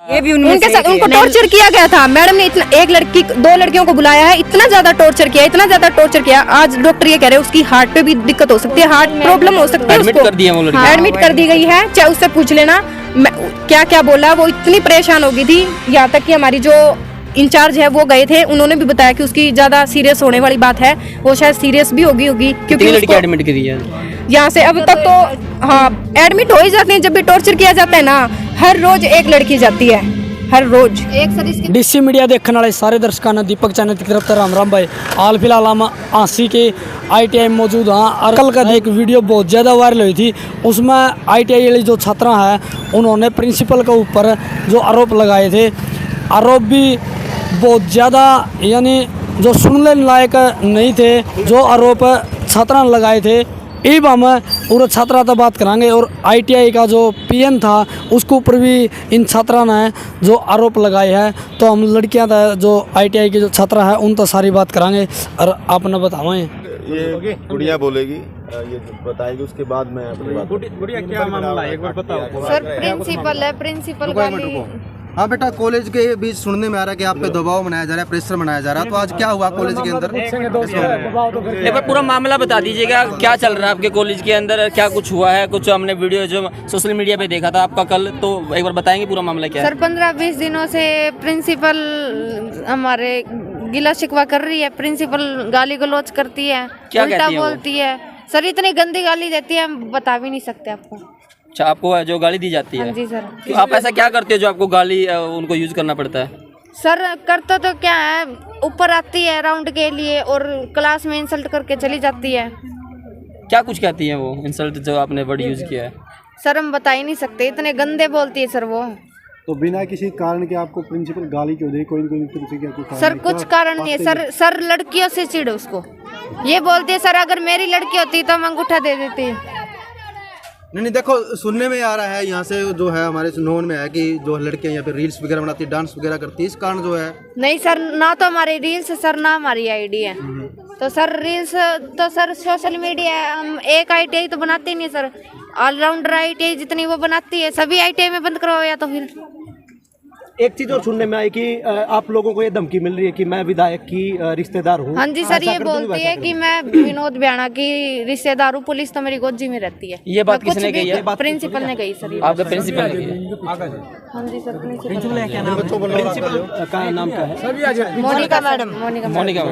ये भी उनके साथ उनको टॉर्चर किया गया था। मैडम ने इतना एक लड़की 2 लड़कियों को बुलाया है, इतना ज्यादा टॉर्चर किया, इतना ज्यादा टॉर्चर किया। आज डॉक्टर ये कह रहे हैं उसकी हार्ट पे भी दिक्कत हो सकती है, हार्ट प्रॉब्लम हो सकती है, एडमिट कर दिया वो लड़की। एडमिट कर दी गई है। चाहे उससे पूछ लेना क्या क्या बोला। वो इतनी परेशान हो गई थी, यहाँ तक कि हमारी जो इंचार्ज है वो गए थे, उन्होंने भी बताया कि उसकी ज्यादा सीरियस होने वाली बात है, वो शायद सीरियस भी होगी क्योंकि लड़की एडमिट करी है यहाँ से अब तक तो। हाँ, एडमिट हो ही जाते हैं जब भी टॉर्चर किया जाता है ना। हर रोज एक लड़की जाती है, हर रोज एक सर। इसकी डीसी मीडिया देखने वाले सारे दर्शकों ने दीपक चैनल की तरफ राम राम भाई। हाल फिलहाल हम आंसी के ITI में मौजूद हाँ। और कल का एक वीडियो बहुत ज़्यादा वायरल हुई थी, उसमें ITI वाली जो छात्रा है उन्होंने प्रिंसिपल के ऊपर जो आरोप लगाए थे, आरोप भी बहुत ज़्यादा यानी जो सुनने लायक नहीं थे, जो आरोप छात्रा ने लगाए थे। अब हम पूरा छात्रा से बात कराएंगे और ITI का जो PN था उसके ऊपर भी इन छात्रा ने जो आरोप लगाए हैं। तो हम लड़कियां जो ITI की जो छात्रा है उन तो सारी बात कराएंगे और आपने बताएं। ये गुड़िया बोलेगी, ये बताएगी, उसके बाद मैं अपनी बात। गुड़िया क्या मामला है एक बार बताओ। सर प्रिंसिपल है, प्रिंसिपल वाली। हाँ बेटा, कॉलेज के बीच सुनने में आ रहा है कि आप पे दबाव बनाया जा रहा है, प्रेशर बनाया जा रहा है, तो आज क्या हुआ कॉलेज के अंदर? एक बार पूरा मामला बता दीजिएगा, क्या चल रहा है आपके कॉलेज के अंदर, क्या कुछ हुआ है? कुछ हमने वीडियो जो सोशल मीडिया पे देखा था आपका कल, तो एक बार बताएंगे पूरा मामला क्या है? सर 15-20 दिनों से प्रिंसिपल हमारे गिला शिकवा कर रही है। प्रिंसिपल गाली गलौज करती है, उल्टा बोलती है। सर इतनी गंदी गाली देती है, हम बता भी नहीं सकते आपको। अच्छा, आपको जो गाली दी जाती है? हाँ जी सर। तो आप ऐसा क्या करते हो जो आपको गाली उनको यूज करना पड़ता है? सर करते तो क्या है, ऊपर आती है राउंड के लिए और क्लास में इंसल्ट करके चली जाती है। क्या कुछ कहती है वो इंसल्ट जो आपने वर्ड यूज किया है? सर हम बता ही नहीं सकते, इतने गंदे बोलती है सर वो। तो बिना किसी कारण के आपको प्रिंसिपल गाली क्यों दे? कोई सर कुछ कारण नहीं है सर लड़कियों से चिढ़ उसको। ये बोलती है सर अगर मेरी लड़की होती तो हम अंगूठा दे देती। नहीं देखो, सुनने में आ रहा है यहाँ से जो है हमारे नोन में है कि जो लड़कियाँ यहाँ पे रील्स वगैरह बनाती है, डांस वगैरह करती है, इस कारण जो है। नहीं सर, ना तो हमारी रील्स सर, ना हमारी आईडी है। तो सर रील्स तो सर सोशल मीडिया है, हम एक ITI तो बनाते ही नहीं सर। ऑलराउंडर ITI जितनी वो बनाती है सभी ITI में बंद करवाओ या तो फिर। एक चीज और सुनने में आई कि आप लोगों को ये धमकी मिल रही है कि मैं विधायक की रिश्तेदार हूँ। हाँ जी सर, ये बोलती है कि मैं विनोद ब्याणा की रिश्तेदार हूँ, पुलिस तो मेरी गोजी में रहती है। ये बात किसने कही है? प्रिंसिपल ने कही सर। आपका प्रिंसिपल ने कही? हाँ जी सर, प्रिंसिपल का नाम क्या है? मोनिका मैडम। मोनिका।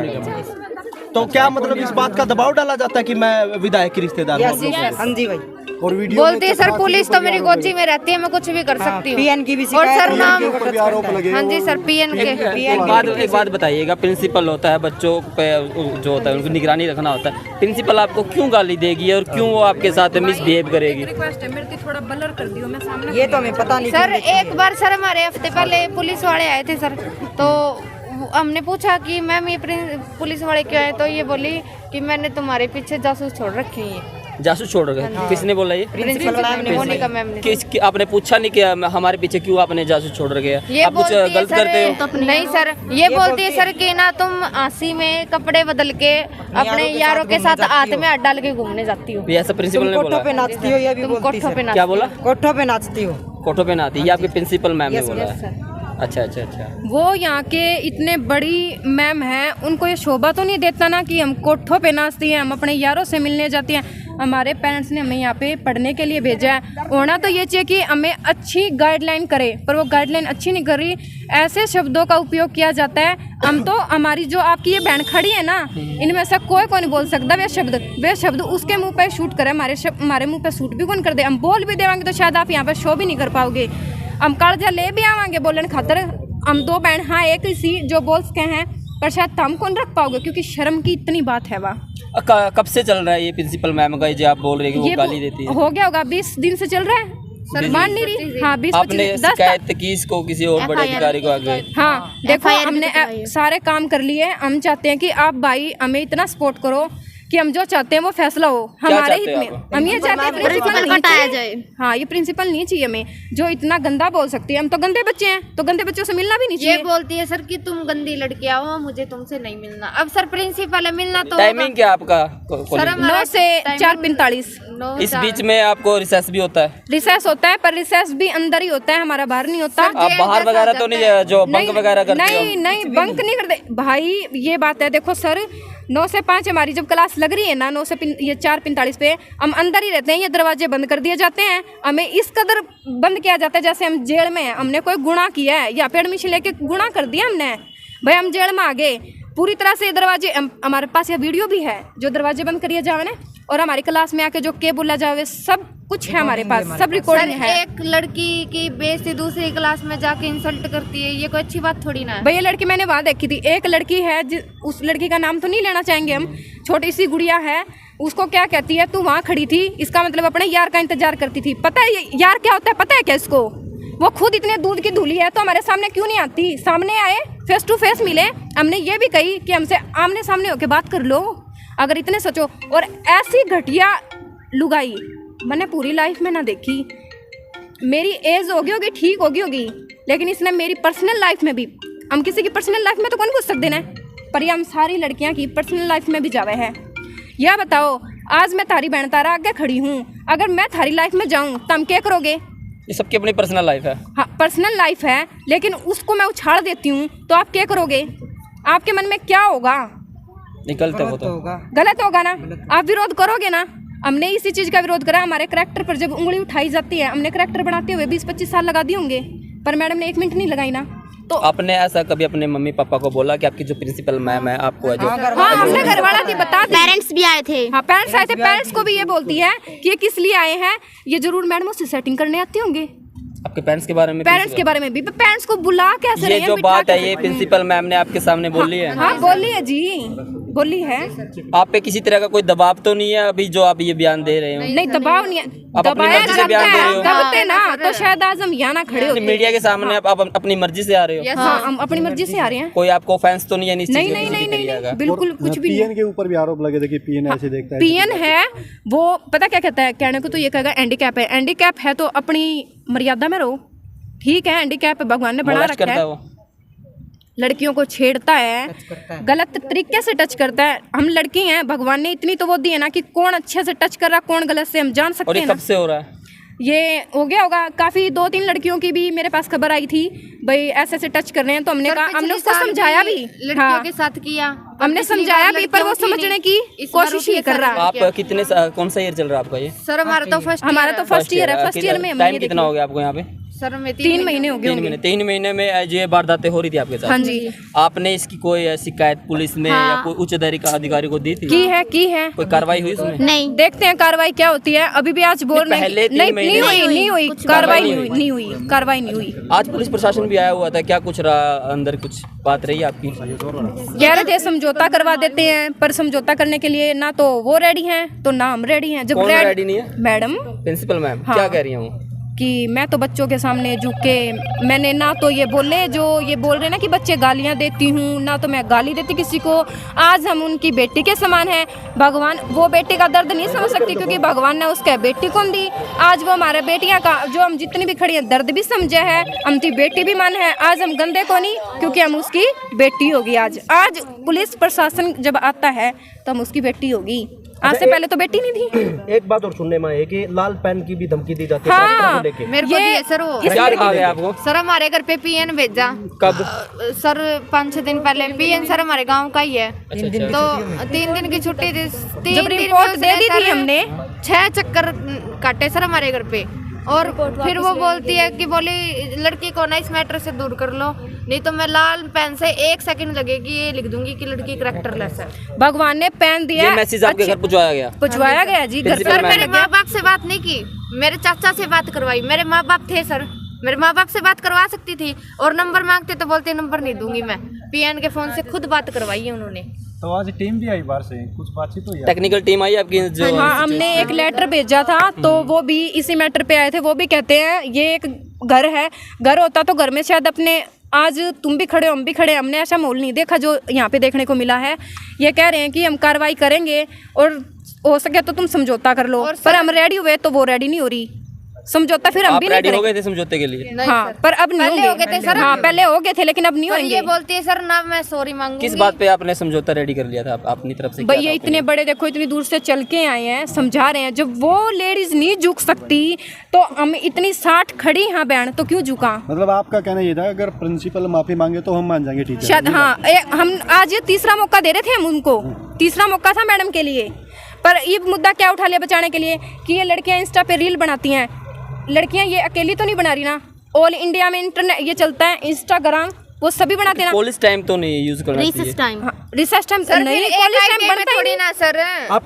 तो क्या मतलब इस बात का दबाव डाला जाता है कि मैं विधायक की रिश्तेदार हूँ? हाँ जी भाई। और वीडियो बोलती है सर पुलिस तो मेरी गोजी में रहती है, मैं कुछ भी कर सकती हूँ। PN की भी और सर नाम। आरोप लगे। हाँ जी सर, PN के। एक बात बताइएगा, प्रिंसिपल होता है बच्चों पे जो होता है उनको निगरानी रखना होता है, प्रिंसिपल आपको क्यों गाली देगी और क्यों वो आपके साथ मिसबिहेव करेगी? रिक्वेस्ट है मेरी, थोड़ा ब्लर कर दियो, मैं सामने। ये तो हमें पता नहीं सर एक बार सर हमारे हफ्ते पहले पुलिस वाले आए थे सर, तो हमने पूछा कि मैम ये पुलिस वाले क्यों आए, तो ये बोली कि मैंने तुम्हारे पीछे जासूस छोड़ रखे हैं। जासूस छोड़ रखे? किसने बोला ये? प्रिंसिपल मैम ने, मोनिका मैम ने। किस आपने पूछा नहीं कि हमारे पीछे क्यों आपने जासूस छोड़ रखे हैं? आप कुछ गलत करते हो? नहीं सर, ये बोलती है सर कि ना तुम आंसी में कपड़े बदल के अपने यारों के साथ हाथ में हाथ डाल के घूमने जाती हो। ये ऐसा प्रिंसिपल ने बोला? कोठों पे नाचती हो, ये भी बोलती है। क्या बोला? कोठों पे नाचती हो। कोठों पे नाचती, ये आपके प्रिंसिपल मैम ने बोला? अच्छा। वो यहाँ के इतने बड़ी मैम हैं, उनको ये शोभा तो नहीं देता ना कि हम कोठों पे नाचती हैं, हम अपने यारों से मिलने जाती हैं। हमारे पेरेंट्स ने हमें यहाँ पे पढ़ने के लिए भेजा है। होना तो ये चाहिए कि हमें अच्छी गाइडलाइन करे, पर वो गाइडलाइन अच्छी नहीं कर रही। ऐसे शब्दों का उपयोग किया जाता है। हम तो हमारी जो आपकी ये बहन खड़ी है ना, इनमें से कोई नहीं बोल सकता वे शब्द उसके मुंह पे शूट करे, हमारे मुंह पे शूट भी कौन कर दे। हम बोल भी देवांगे तो शायद आप यहाँ पे शो भी नहीं कर पाओगे। हम कर्जा ले भी आवांगे बोलने खातर, हम 2 बहन हाँ एक ही सी जो बोल सके हैं, पर शायद हम कौन रख पाओगे क्योंकि शर्म की इतनी बात है। वाह, कब से चल रहा है ये प्रिंसिपल मैम का जो आप बोल रहे हैं कि वो गाली देती है? हो गया होगा 20 दिन से चल रहा है सर, मान नहीं रही। हाँ 20 आपने शिकायत की इसको किसी और बड़े अधिकारी को आगे? हाँ देखो, हमने सारे काम कर लिए। हम चाहते हैं कि आप भाई हमें इतना सपोर्ट करो कि हम जो चाहते हैं वो फैसला हो हमारे हित में। हम ये चाहते हैं प्रिंसिपल हटाया जाए। हाँ, ये प्रिंसिपल नहीं चाहिए हमें जो इतना गंदा बोल सकती है। हम तो गंदे बच्चे हैं, तो गंदे बच्चों से मिलना भी नहीं चाहिए। ये बोलती है सर कि तुम गंदी लड़कियां हो, मुझे तुमसे नहीं मिलना। अब सर प्रिंसिपल है, मिलना तो टाइमिंग क्या आपका? सर 9 से 4:45। इस बीच में आपको रिसेस भी होता है? रिसेस होता है, पर रिसेस भी अंदर ही होता है, हमारा बाहर नहीं होता। आप बाहर वगैरह तो नहीं जो बंक वगैरह करते हो? नहीं बंक नहीं करते भाई, ये बात है। देखो सर 9 से 5 हमारी जब क्लास लग रही है ना, 9 से ये 4:45 पे हम अंदर ही रहते हैं। ये दरवाजे बंद कर दिए जाते हैं, हमें इस कदर बंद किया जाता है जैसे हम जेल में हैं। हमने कोई गुनाह किया है या पे एडमिशन लेके गुनाह कर दिया हमने, भाई हम जेल में आ गए पूरी तरह से। दरवाजे हमारे पास ये वीडियो भी है जो दरवाजे बंद करिए जावे ना, और हमारी क्लास में आके जो के बोला जावे, सब कुछ है हमारे पास, सब रिकॉर्डिंग है। एक लड़की की बेइज्जती दूसरी क्लास में जाके इंसल्ट करती है, ये कोई अच्छी बात थोड़ी ना है। भाई ये लड़की मैंने वहाँ देखी थी, एक लड़की है उस लड़की का नाम तो नहीं लेना चाहेंगे हम, छोटी सी गुड़िया है, उसको क्या कहती है, तू वहाँ खड़ी थी, इसका मतलब अपने यार का इंतजार करती थी। पता है यार क्या होता है, पता है क्या इसको? वो खुद इतने दूध की धूली है तो हमारे सामने क्यों नहीं आती? सामने आए, फेस टू फेस मिले। हमने ये भी कही कि हमसे आमने सामने होके बात कर लो अगर इतने सचो। और ऐसी घटिया लुगाई मैंने पूरी लाइफ में ना देखी। मेरी एज होगी ठीक होगी, लेकिन इसने मेरी पर्सनल लाइफ में भी, हम किसी की पर्सनल लाइफ में तो कौन घुस सकते ना, पर ये हम सारी लड़कियां की पर्सनल लाइफ में भी जावे है। यह बताओ, आज मैं थारी बहन तारा आगे खड़ी हूँ, अगर मैं थारी लाइफ में जाऊँ तो हम क्या करोगे? ये सबकी अपनी पर्सनल लाइफ है। हाँ पर्सनल लाइफ है, लेकिन उसको मैं उछाल देती हूँ तो आप क्या करोगे? आपके मन में क्या होगा? निकलते वो तो गलत होगा ना, आप विरोध करोगे ना। हमने इसी चीज का विरोध करा। हमारे करैक्टर पर जब उंगली उठाई जाती है, हमने करैक्टर बनाते हुए 20-25 साल लगा दिए होंगे, पर मैडम ने 1 मिनट नहीं लगाई ना। तो आपने ऐसा कभी अपने मम्मी पापा को बोला कि आपकी जो प्रिंसिपल मैम है आपको है जो? हाँ हमने घर वाला थी, बता पेरेंट्स भी आए थे। हाँ पेरेंट्स आए थे। पेरेंट्स को भी ये बोलती है कि ये किस लिए आए हैं, ये जरूर मैडम उससे सेटिंग करने आते होंगे। आपके पेरेंट्स के बारे में? पेरेंट्स के बारे में भी, पेरेंट्स को बुला कैसे ये जो बात है ये प्रिंसिपल मैम ने आपके सामने बोली है? हाँ बोली है जी, बोली है। आप पे किसी तरह का कोई दबाव तो नहीं है अभी जो आप ये बयान दे रहे हो? नहीं दबाव नहीं है, आप अपनी दबाया मर्जी से बयान दे रहे हो? दबते ना तो शायद आज हम यहाँ ना खड़े होते। मीडिया के सामने आप अपनी मर्जी से आ रहे हो? हाँ हम अपनी मर्जी से आ रहे हैं। कोई आपको ऑफेंस तो नहीं है? नहीं बिल्कुल कुछ भी पीएन के ऊपर भी आरोप लगे थे कि पीएन ऐसे देखता है। पीएन है वो, पता क्या कहता है, कहने को तो ये कहेगा हैंडीकैप है। हैंडीकैप है तो अपनी मर्यादा में रहो, ठीक है। हैंडीकैप भगवान ने बना रखा है। लड़कियों को छेड़ता है, गलत तरीके से टच करता है। हम लड़की हैं, भगवान ने इतनी तो वो दी है ना कि कौन अच्छे से टच कर रहा कौन गलत से हम जान सकते हैं। और ये कब से हो रहा है? ये हो गया होगा काफी, 2-3 लड़कियों की भी मेरे पास खबर आई थी, भाई ऐसे ऐसे टच कर रहे हैं। तो हमने कहा, हमने उसको समझाया भी, लड़कियों के साथ किया, हमने समझाया भी, पर वो समझने की कोशिश ही कर रहा। आप कितने कौन सा ईयर चल रहा है आपका? ये सर हमारा तो फर्स्ट ईयर है। फर्स्ट ईयर में टाइम कितना हो गया आपको यहाँ पे? सर में 3 महीने हो गए। 3 महीने में ये वारदातें हो रही थी आपके साथ? हाँ जी। आपने इसकी कोई शिकायत पुलिस में या कोई उच्च अधिकारी को दी थी? की है कोई कार्रवाई हुई उसमें? नहीं, देखते हैं कार्रवाई क्या होती है। अभी भी आज बोल रहे हैं नहीं हुई कार्रवाई, नहीं हुई कार्रवाई, नहीं हुई। आज पुलिस प्रशासन भी आया हुआ था, क्या कुछ रहा अंदर, कुछ बात रही आपकी? कह रहे थे समझौता करवा देते हैं, पर समझौता करने के लिए ना तो वो रेडी हैं तो ना हम रेडी हैं। जब रेडी नहीं है मैडम, प्रिंसिपल मैम क्या कह रही हूँ कि मैं तो बच्चों के सामने झुक के, मैंने ना तो ये बोले जो ये बोल रहे ना कि बच्चे गालियां देती हूँ, ना तो मैं गाली देती किसी को। आज हम उनकी बेटी के समान हैं। भगवान वो बेटी का दर्द नहीं समझ सकती क्योंकि भगवान ने उसके बेटी को दी। आज वो हमारे बेटियां का जो हम जितनी भी खड़ी हैं दर्द भी समझे है, हम ती बेटी भी मान है। आज हम गंदे को नहीं क्योंकि हम उसकी बेटी होगी। आज पुलिस प्रशासन जब आता है तो हम उसकी बेटी होगी। आज से पहले तो बेटी नहीं थी। एक बात और सुनने में है कि लाल पेन की भी धमकी दी जाती है। हाँ, मेरे को दिया सर वो। क्या कहा गया आपको? सर हमारे घर पे पीएन भेजा। कब? सर 5-6 दिन पहले। पीएन सर हमारे गांव का ही है। तो 3 दिन की छुट्टी थी। 3 दिन रिपोर्ट दे दी थी हमने। 6 चक्कर काटे सर हमारे घर पे। और फिर वो बोलती है कि बोली लड़की को ना इस मैटर से दूर कर लो, नहीं तो मैं लाल पेन से 1 सेकंड लगेगी ये लिख दूंगी कि लड़की करैक्टरलेस है। भगवान ने पेन दिया। ये मैसेज आपके घर पहुंचवाया गया जी घर सर मेरे माँ बाप से बात नहीं की, मेरे चाचा से बात करवाई। मेरे माँ बाप थे सर, मेरे माँ बाप से बात करवा सकती थी। और नंबर मांगते तो बोलते नंबर नहीं दूंगी मैं। पीएन के फोन से खुद बात करवाई है उन्होंने। तो आज टीम भी आई बाहर से, कुछ बातचीत हुई? टेक्निकल टीम आई आपकी जो? हाँ हमने एक लेटर भेजा था तो वो भी इसी मैटर पे आए थे। वो भी कहते हैं ये एक घर है, घर होता तो घर में शायद अपने आज तुम भी खड़े हो, हम भी खड़े, हमने ऐसा माहौल नहीं देखा जो यहाँ पे देखने को मिला है। ये कह रहे हैं कि हम कार्रवाई करेंगे और हो सके तो तुम समझौता कर लो, पर हम रेडी हुए तो वो रेडी नहीं हो रही समझौता, फिर हम भी नहीं रेडी हो करेंगे। गए थे समझौते के लिए? हाँ, पर अब नहीं पहले हो गए थे सर। हाँ, पहले हो गए थे लेकिन अब नहीं पर होंगे। ये बोलती है सर ना मैं सॉरी मांगूंगी। किस बात पे आपने समझौता रेडी कर लिया था अपनी तरफ से? भैया इतने बड़े देखो, इतनी दूर से चल के आए हैं, समझा रहे हैं, जब वो लेडीज नहीं झुक सकती तो हम इतनी 60 खड़ी यहाँ बहन तो क्यों झुका? मतलब आपका कहना ये था अगर प्रिंसिपल माफी मांगे तो हम मान जाएंगे टीचर? शायद हाँ, हम आज ये तीसरा मौका दे रहे थे हम उनको, तीसरा मौका था मैडम के लिए, पर ये मुद्दा क्या उठा लिया बचाने के लिए कि ये लड़कियां इंस्टा पे रील बनाती हैं। लड़कियां ये अकेली तो नहीं बना रही ना, ऑल इंडिया में इंटरनेट ये चलता है, इंस्टाग्राम वो सभी बनाते हैं ना। कॉलेज टाइम तो नहीं यूज करना चाहिए। Recess time recess time sir नहीं, फिर कॉलेज एक टाइम आईटी में बनता ही थोड़ी नहीं ना सर।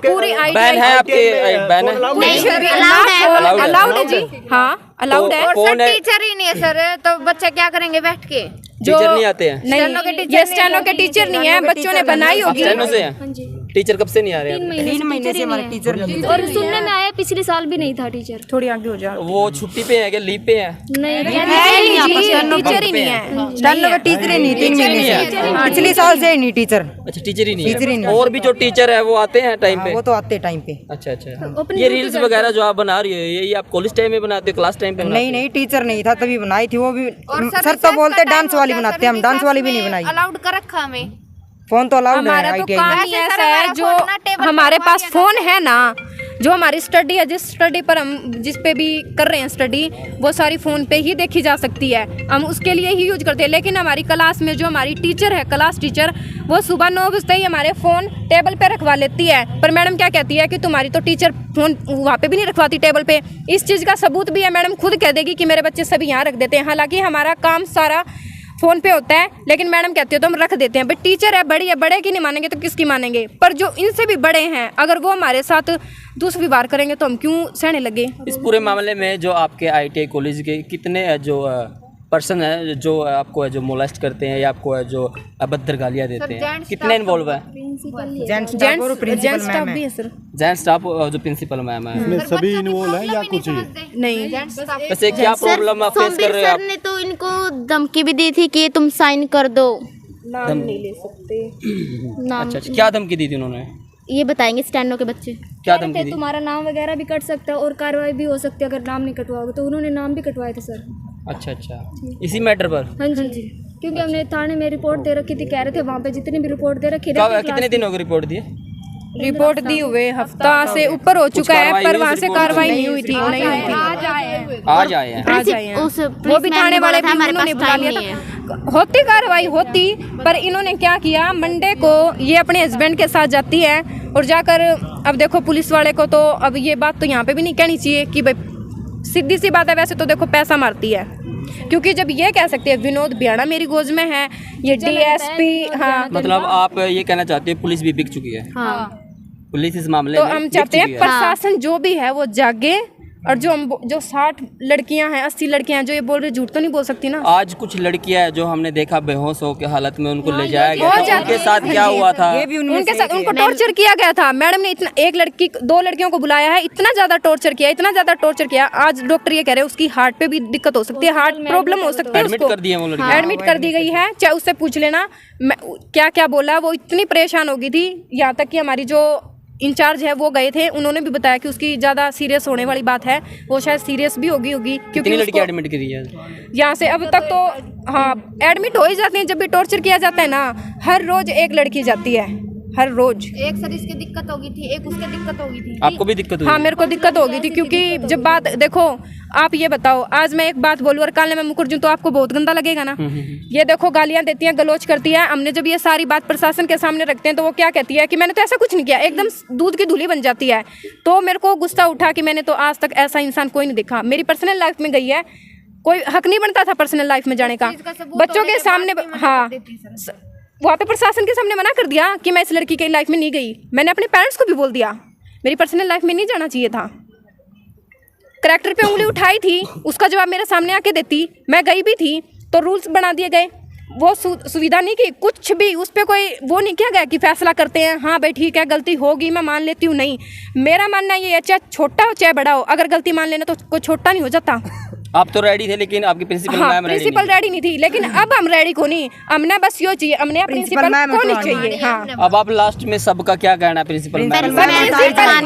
पूरी बैन है आपके? बैन है? अलाउड है जी, हाँ अलाउड है। और कौन सर है? टीचर ही नहीं है सर, तो बच्चे क्या करेंगे बैठ के? टीचर नहीं आते हैं? नहीं, ये स्टेनो के टीचर नहीं है, बच्चों ने बनाई होगी। स्टेनो से हैं? टीचर कब से नहीं आ रहे हैं? 3 महीने से हमारे टीचर नहीं है। और सुनने में आया पिछले साल भी नहीं था टीचर। थोड़ी आगे हो जाओ। वो छुट्टी पे है क्या, लीव पे है? नहीं टीचर ही नहीं है, स्टेनो का टीचर ही नहीं 3 महीने से, पिछले साल से ही नहीं टीचर। अच्छा, टीचर ही नहीं टीचर ही है। नहीं। और भी जो टीचर है वो आते हैं टाइम पे? वो तो आते टाइम पे। अच्छा अच्छा। ये रील्स वगैरह जो आप बना रही हो ये आप कॉलेज टाइम में बनाते हो, क्लास टाइम पे बनाते हो? नहीं टीचर नहीं था तभी बनाई थी वो भी। और सर तो बोलते डांस वाली बनाते हैं, हम डांस वाली भी नहीं बनाई। अलाउड कर रखा हमें। फोन तो अलाउड है हमारा तो ITI काम में। ही ऐसा है, जो हमारे पास फोन है ना, जो हमारी स्टडी है, जिस स्टडी पर हम जिस पे भी कर रहे हैं स्टडी, वो सारी फ़ोन पे ही देखी जा सकती है, हम उसके लिए ही यूज करते हैं। लेकिन हमारी क्लास में जो हमारी टीचर है, क्लास टीचर, वो सुबह 9 बजते ही हमारे फ़ोन टेबल पे रखवा लेती है। पर मैडम क्या कहती है कि तुम्हारी तो टीचर फ़ोन वहाँ पे भी नहीं रखवाती टेबल पे। इस चीज़ का सबूत भी है, मैडम खुद कह देगी कि मेरे बच्चे सभी यहाँ रख देते हैं, हालांकि हमारा काम सारा फ़ोन पे होता है, लेकिन मैडम कहती है तो हम रख देते हैं। बट टीचर है, बड़ी है, बड़े की नहीं मानेंगे तो किसकी मानेंगे? पर जो इनसे भी बड़े हैं, अगर वो हमारे साथ दुष्व्यवहार करेंगे तो हम क्यों सहने लगे? इस पूरे मामले में जो आपके ITI कॉलेज के कितने जो पर्सन है जो आपको है जो मोलेस्ट करते हैं या आपको है जो अभद्र गालियाँ देते हैं, कितने इन्वॉल्व है? जेंट्स स्टाफ और प्रिंसिपल स्टाफ मैम भी है। है सर। जेंट्स स्टाफ जो प्रिंसिपल मैम है? इसमें सभी इन्वॉल्व है या कुछ ही? नहीं, वैसे क्या प्रॉब्लम आप फेस कर रहे हो आप? सर ने तो इनको धमकी भी दी थी कि तुम साइन कर दो। नाम नहीं ले सकते। नाम अच्छा अच्छा, क्या धमकी दी थी उन्होंने? ये बताएंगे स्टैंडो के बच्चे। क्या धमकी दी? तुम्हारा नाम वगैरह भी कट सकता है और कार्रवाई भी हो सकती है अगर नाम नहीं कटवाओगे, तो उन्होंने नाम भी कटवाए थे सर। अच्छा अच्छा, इसी मैटर पर? हाँ जी, क्योंकि हमने थाने में रिपोर्ट दे रखी थी, कह रहे थे वहाँ पे जितनी भी रिपोर्ट दे रखी कब कितने दिन हो गए रिपोर्ट दिए? रिपोर्ट दी हुए हफ्ता से ऊपर हो चुका है, पर वहाँ से कार्रवाई नहीं हुई थी, नहीं हुई थी। आज आए हैं? आज आए हैं। वो भी थाने वाले भी उन्होंने बुला लिया था। होती कार्रवाई होती, पर इन्होंने क्या किया, मंडे को ये अपने हस्बैंड के साथ जाती है और जाकर, अब देखो पुलिस वाले को तो अब ये बात तो यहाँ पे भी नहीं कहनी चाहिए कि भाई सीधी सी बात है, वैसे तो देखो पैसा मारती है, क्योंकि जब ये कह सकते हैं विनोद बियाणा मेरी गोद में है, ये DSP, हाँ मतलब आप ये कहना चाहते हैं पुलिस भी बिक चुकी है? हाँ। पुलिस इस मामले तो में हम बिक चाहते हैं चुकी है। प्रशासन जो भी है वो जागे, और जो 60 लड़कियां हैं, 80 लड़कियां हैं जो ये बोल रही, झूठ तो नहीं बोल सकती ना। आज कुछ लड़कियां हैं जो हमने देखा बेहोश हो के हालत में उनको ले जाया हो गया, तो जाती उनके साथ क्या हुआ था? ये भी उनमें उनके से साथ एक है। उनको टॉर्चर किया गया था। मैडम ने इतना, एक लड़की 2 लड़कियों को बुलाया है, इतना ज्यादा टॉर्चर किया, इतना ज्यादा टॉर्चर किया। आज डॉक्टर ये कह रहे हैं उसकी हार्ट पे भी दिक्कत हो सकती है, हार्ट प्रॉब्लम हो सकती है, एडमिट उसको कर दिए वो लड़की? एडमिट कर दी गई है, चाहे उससे पूछ लेना क्या क्या बोला। वो इतनी परेशान हो गई थी, यहाँ तक कि हमारी जो इंचार्ज है वो गए थे, उन्होंने भी बताया कि उसकी ज़्यादा सीरियस होने वाली बात है, वो शायद सीरियस भी होगी क्योंकि कितनी लड़की एडमिट करी है यहाँ से अब तक? तो हाँ, एडमिट हो ही जाती हैं जब भी टॉर्चर किया जाता है ना। हर रोज एक लड़की जाती है, हर रोज। एक सर इसकी दिक्कत होगी थी, एक उसके दिक्कत होगी थी। आपको भी दिक्कत हुई? हाँ, मेरे को दिक्कत हो गई थी, क्योंकि जब बात देखो, आप ये बताओ, आज मैं एक बात बोलूँ और कल मैं मुकर दूँ तो आपको बहुत गंदा लगेगा ना। ये देखो गालियाँ देती हैं, गलोच करती है। हमने जब ये सारी बात प्रशासन के सामने रखते हैं तो वो क्या कहती है कि मैंने तो ऐसा कुछ नहीं किया, एकदम दूध की धुली बन जाती है। तो मेरे को गुस्सा उठा कि मैंने तो आज तक ऐसा इंसान कोई नहीं देखा। मेरी पर्सनल लाइफ में गई है, कोई हक नहीं बनता था पर्सनल लाइफ में जाने का। बच्चों के सामने, हाँ, वहाँ पे प्रशासन के सामने मना कर दिया कि मैं इस लड़की की लाइफ में नहीं गई। मैंने अपने पेरेंट्स को भी बोल दिया मेरी पर्सनल लाइफ में नहीं जाना चाहिए था। करैक्टर पे उंगली उठाई थी, उसका जवाब मेरे सामने आके देती, मैं गई भी थी तो रूल्स बना दिए गए। वो सुविधा नहीं की, कुछ भी उस पर कोई वो नहीं किया गया कि फैसला करते हैं हाँ भाई ठीक है गलती होगी मैं मान लेती हूँ। नहीं, मेरा मानना ये है चाहे छोटा हो चाहे बड़ा हो, अगर गलती मान लेना तो कोई छोटा नहीं हो जाता। आप तो रेडी थे लेकिन आपकी प्रिंसिपल हाँ, मैम रेडी प्रिंसिपल रेडी नहीं थी, लेकिन अब हम रेडी को नहीं, हमने बस यो चाहिए, हमने प्रिंसिपल को नहीं चाहिए। हाँ, अब आप लास्ट में सबका क्या कहना है प्रिंसिपल मैम?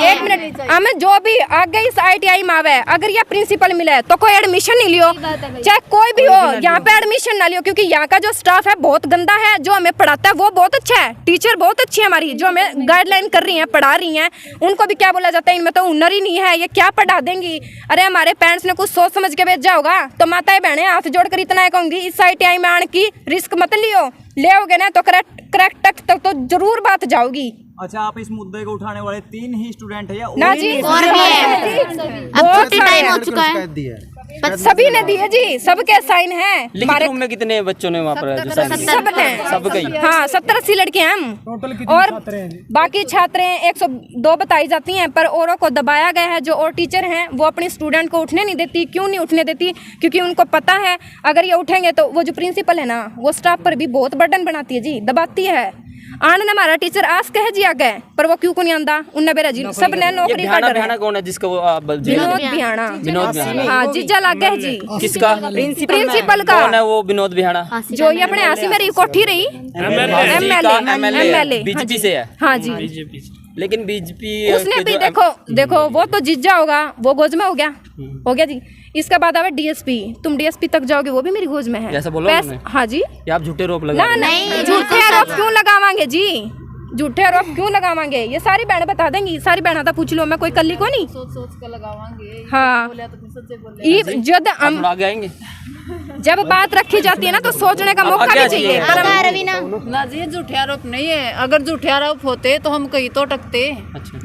एक मिनट, हमें जो भी आगे इस ITI में आवे, अगर ये प्रिंसिपल मिले तो कोई एडमिशन नहीं लियो, चाहे कोई भी हो, यहाँ पे एडमिशन ना लियो, क्योंकि यहाँ का जो स्टाफ है बहुत गंदा है। जो हमें पढ़ाता है वो बहुत अच्छा है, टीचर बहुत अच्छी है हमारी, जो हमें गाइडलाइन कर रही है, पढ़ा रही हैं, उनको भी क्या बोला जाता है, इनमें तो हुनर ही नहीं है, ये क्या पढ़ा देंगी। अरे हमारे पेरेंट्स ने कुछ सोच समझ के भेजा होगा, तो माताएं बहनें हाथ जोड़कर इतना कहूंगी, इस ITI में आने की रिस्क मत लियो, ले आओगे ना तो करेक्ट तक तो जरूर बात जाओगी। अच्छा, आप इस मुद्दे को उठाने वाले 3 ही स्टूडेंट है या ना जी, और भी है, अब छुट्टी टाइम हो चुका है, सभी ने दिए जी, सबके साइन हैं। लिखित रूप में कितने बच्चों ने वहाँ पर सबके हाँ 70-80 लड़के हैं हम, और बाकी छात्र 102 बताई जाती हैं, पर औरों को दबाया गया है। जो और टीचर हैं वो अपनी स्टूडेंट को उठने नहीं देती। क्यों नहीं उठने देती? क्योंकि उनको पता है अगर ये उठेंगे तो वो जो प्रिंसिपल है ना, वो स्टाफ पर भी बहुत बर्डन बनाती है जी, दबाती है। आने हमारा टीचर आस कहे जी आगे, पर वो क्यों को नहीं आंदा, उनने बेरा जी सब ने नौकरी कर रहे हैं। कौन है जिसका वो विनोद बिहाना, हाँ जीजा लागे है जी। किसका? प्रिंसिपल का। कौन है वो विनोद बिहाना? जो ये अपने आसी मेरी कोठी रही, MLA बीजेपी से है। हाँ जी, लेकिन बीजेपी उसने भी देखो वो तो जीजा होगा, वो गोद में हो गया जी। इसके बाद आवे DSP, तुम DSP तक जाओगे, वो भी मेरी गोद में है। ऐसा बोला उन्होंने? हाँ जी। आप झूठे आरोप लगा रहे हैं। नहीं, झूठे आरोप क्यों लगावांगे जी, झूठे आरोप क्यों लगावांगे? ये सारी बहनें बता देंगी, सारी बहना था पूछ लो, मैं कोई कल्ली को नहीं सोच कर लगावांगे। हाँ, जब बात रखी जाती है ना तो सोचने का मौका भी चाहिए। ना जी, झूठे आरोप नहीं है, अगर झूठे आरोप होते तो हम कहीं तो टकते।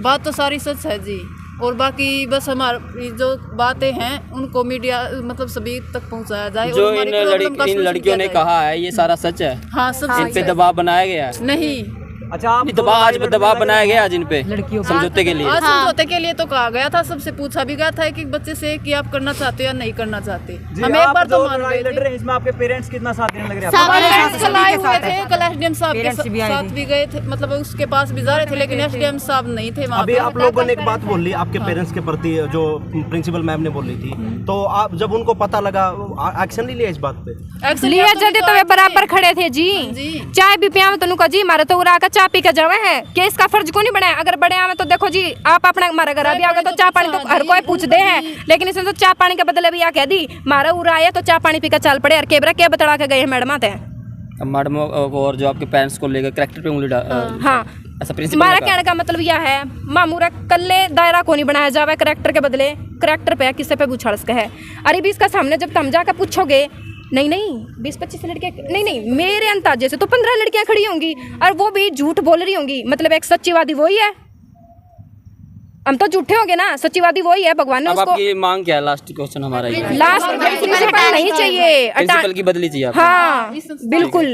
बात तो सारी सच है जी, और बाकी बस हमारी जो बातें हैं उनको मीडिया मतलब सभी तक पहुंचाया जाए। जो इन लड़कियों ने कहा है ये सारा सच है? हाँ, सच। इन पे दबाव बनाया गया है? नहीं। अच्छा, आप दबाव बनाया गया आज इन पे समझौते के लिए? समझौते के लिए तो कहा गया था, सबसे पूछा भी गया था एक एक बच्चे से कि आप करना चाहते हो या नहीं करना चाहते। हम एक बार तो मान गए थे। इसमें आपके पेरेंट्स कितना साथ देने लग रहे हैं? लाए हुए थे, कल SDM साहब के साथ भी गए थे, मतलब उसके पास भी जा रहे थे, लेकिन SDM साहब नहीं थे वहाँ। अभी आप लोगों ने एक बात बोली आपके पेरेंट्स के प्रति, जो प्रिंसिपल मैम ने बोली थी, तो आप जब उनको पता लगा एक्शन नहीं लिया इस बात पे? लिया जल्दी तो वे बराबर खड़े थे जी। चाय भी पिया तो नुका जी, मारे तो उरा का चाय पी के जावे है कि इसका फर्ज क्यों नहीं बनाया? अगर बड़े आवे तो देखो जी, आप अपना हमारे घर भी आओगे तो चाय पानी तो हर कोई पूछते हैं, लेकिन इसने तो चाय पानी के बदले भी कह दी मारा उरा आया तो चाय पानी पी के चल पड़े। और केबरा क्या बतला के गए मैडम आते हैं मैडम, और जो आपके पेरेंट्स को लेकर कैरेक्टर पे उंगली हाँ, ऐसा प्रिंसिपल हमारा कहने का मतलब यह है, मामूरा कल्ले दायरा को नहीं बनाया जावे करेक्टर के बदले, करेक्टर पे किसी पे बुछाड़स का है। अरे भी इसका सामने जब तुम जाकर पूछोगे, नहीं 20-25 लड़कियां नहीं, मेरे अंदाजे से तो 15 लड़कियां खड़ी होंगी, और वो भी झूठ बोल रही होंगी। मतलब एक सच्चीवादी वही है, हम तो झूठे होंगे ना, सच्चीवादी वही है। भगवान ने उसको। आपकी मांग क्या है? लास्ट क्वेश्चन हमारा ये। लास्ट प्रिंसिपल नहीं चाहिए, प्रिंसिपल की बदली चाहिए। हाँ बिल्कुल।